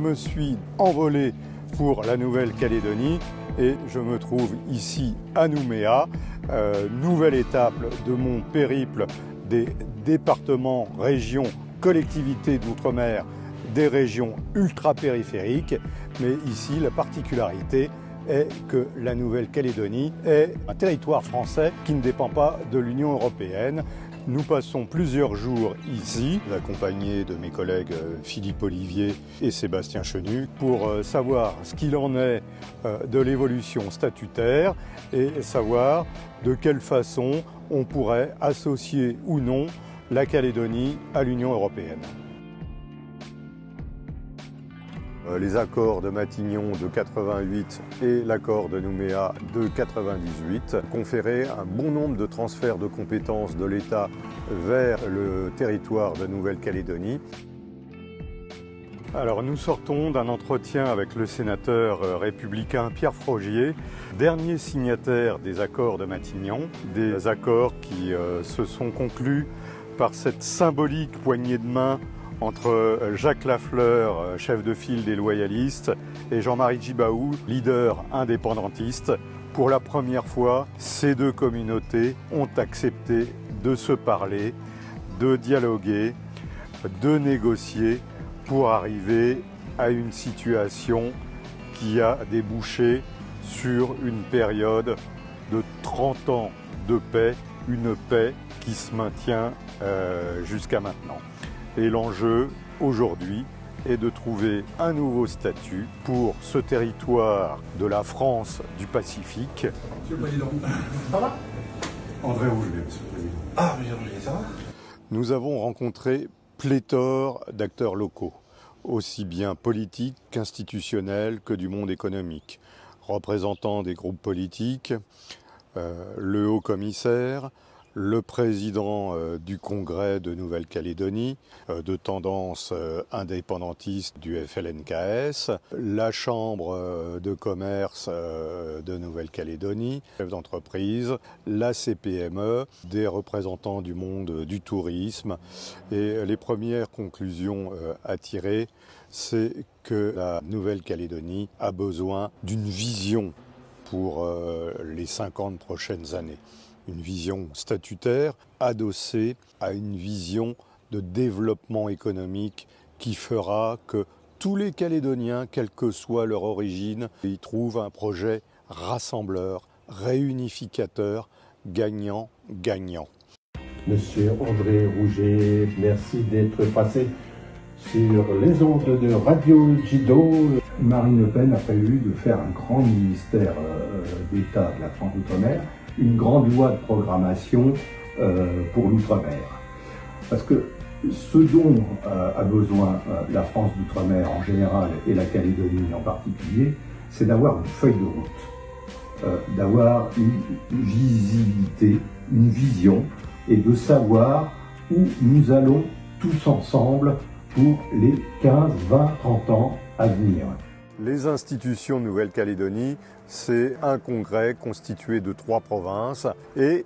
me suis envolé pour la Nouvelle-Calédonie et je me trouve ici à Nouméa, nouvelle étape de mon périple des départements, régions, collectivités d'outre-mer, des régions ultra-périphériques. Mais ici, la particularité est que la Nouvelle-Calédonie est un territoire français qui ne dépend pas de l'Union européenne. Nous passons plusieurs jours ici, accompagnés de mes collègues Philippe Olivier et Sébastien Chenu, pour savoir ce qu'il en est de l'évolution statutaire et savoir de quelle façon on pourrait associer ou non la Calédonie à l'Union européenne. Les accords de Matignon de 88 et l'accord de Nouméa de 98 conféraient un bon nombre de transferts de compétences de l'État vers le territoire de Nouvelle-Calédonie. Alors nous sortons d'un entretien avec le sénateur républicain Pierre Frogier, dernier signataire des accords de Matignon, des accords qui se sont conclus par cette symbolique poignée de main entre Jacques Lafleur, chef de file des loyalistes, et Jean-Marie Djibaou, leader indépendantiste. Pour la première fois, ces deux communautés ont accepté de se parler, de dialoguer, de négocier pour arriver à une situation qui a débouché sur une période de 30 ans de paix, une paix qui se maintient jusqu'à maintenant. Et l'enjeu aujourd'hui est de trouver un nouveau statut pour ce territoire de la France du Pacifique. Monsieur le Président, ça va? André Rouget, Monsieur le Président. Ah, Monsieur Rouget, ça va? Nous avons rencontré pléthore d'acteurs locaux, aussi bien politiques qu'institutionnels que du monde économique, représentants des groupes politiques, le haut-commissaire, le président du Congrès de Nouvelle-Calédonie, de tendance indépendantiste du FLNKS, la Chambre de commerce de Nouvelle-Calédonie, chef d'entreprise, la CPME, des représentants du monde du tourisme. Et les premières conclusions à tirer, c'est que la Nouvelle-Calédonie a besoin d'une vision pour les 50 prochaines années. Une vision statutaire adossée à une vision de développement économique qui fera que tous les Calédoniens, quelle que soit leur origine, y trouvent un projet rassembleur, réunificateur, gagnant-gagnant. Monsieur André Rouget, merci d'être passé sur les ondes de Radio Jido. Marine Le Pen a prévu de faire un grand ministère d'État de la France d'Outre-mer, une grande loi de programmation pour l'Outre-mer. Parce que ce dont a besoin la France d'Outre-mer en général et la Calédonie en particulier, c'est d'avoir une feuille de route, d'avoir une visibilité, une vision et de savoir où nous allons tous ensemble pour les 15, 20, 30 ans à venir. Les institutions de Nouvelle-Calédonie, c'est un congrès constitué de 3 provinces et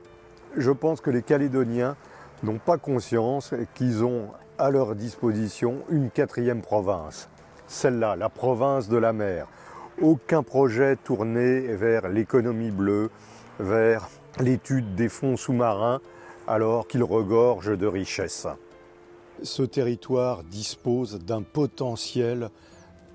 je pense que les Calédoniens n'ont pas conscience qu'ils ont à leur disposition une 4e province, celle-là, la province de la mer. Aucun projet tourné vers l'économie bleue, vers l'étude des fonds sous-marins, alors qu'il regorge de richesses. Ce territoire dispose d'un potentiel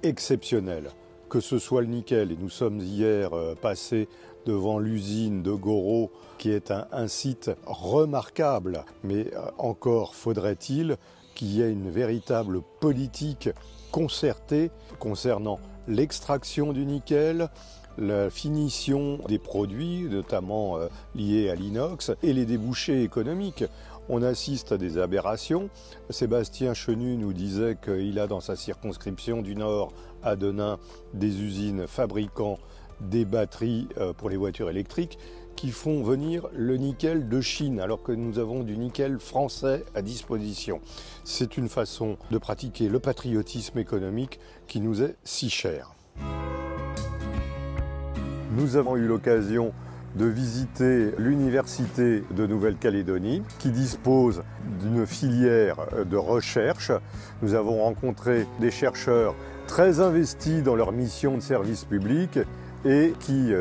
exceptionnel, que ce soit le nickel, et nous sommes hier passés devant l'usine de Goro, qui est un site remarquable, mais encore faudrait-il qu'il y ait une véritable politique concertée concernant l'extraction du nickel, la finition des produits, notamment liés à l'inox, et les débouchés économiques. On assiste à des aberrations. Sébastien Chenu nous disait qu'il a dans sa circonscription du Nord, à Denain, des usines fabriquant des batteries pour les voitures électriques qui font venir le nickel de Chine, alors que nous avons du nickel français à disposition. C'est une façon de pratiquer le patriotisme économique qui nous est si cher. Nous avons eu l'occasion de visiter l'Université de Nouvelle-Calédonie qui dispose d'une filière de recherche. Nous avons rencontré des chercheurs très investis dans leur mission de service public et qui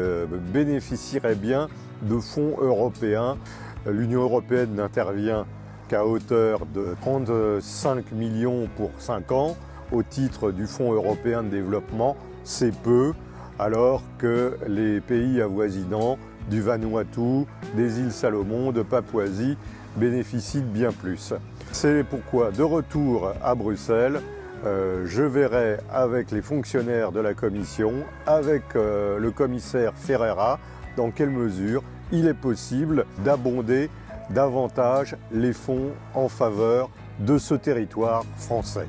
bénéficieraient bien de fonds européens. L'Union européenne n'intervient qu'à hauteur de 35 millions pour 5 ans au titre du Fonds européen de développement. C'est peu, alors que les pays avoisinants du Vanuatu, des îles Salomon, de Papouasie bénéficient de bien plus. C'est pourquoi, de retour à Bruxelles, je verrai avec les fonctionnaires de la Commission, avec le commissaire Ferreira, dans quelle mesure il est possible d'abonder davantage les fonds en faveur de ce territoire français.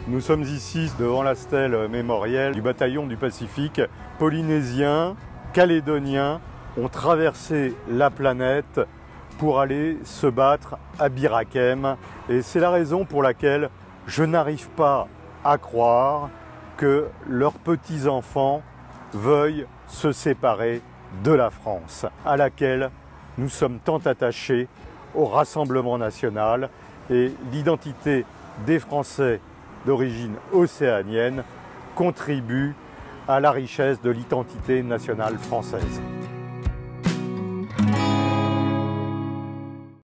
Nous sommes ici devant la stèle mémorielle du bataillon du Pacifique. Polynésiens, Calédoniens ont traversé la planète pour aller se battre à Bir Hakeim. Et c'est la raison pour laquelle je n'arrive pas à croire que leurs petits-enfants veuillent se séparer de la France, à laquelle nous sommes tant attachés au Rassemblement national, et l'identité des Français d'origine océanienne contribue à la richesse de l'identité nationale française.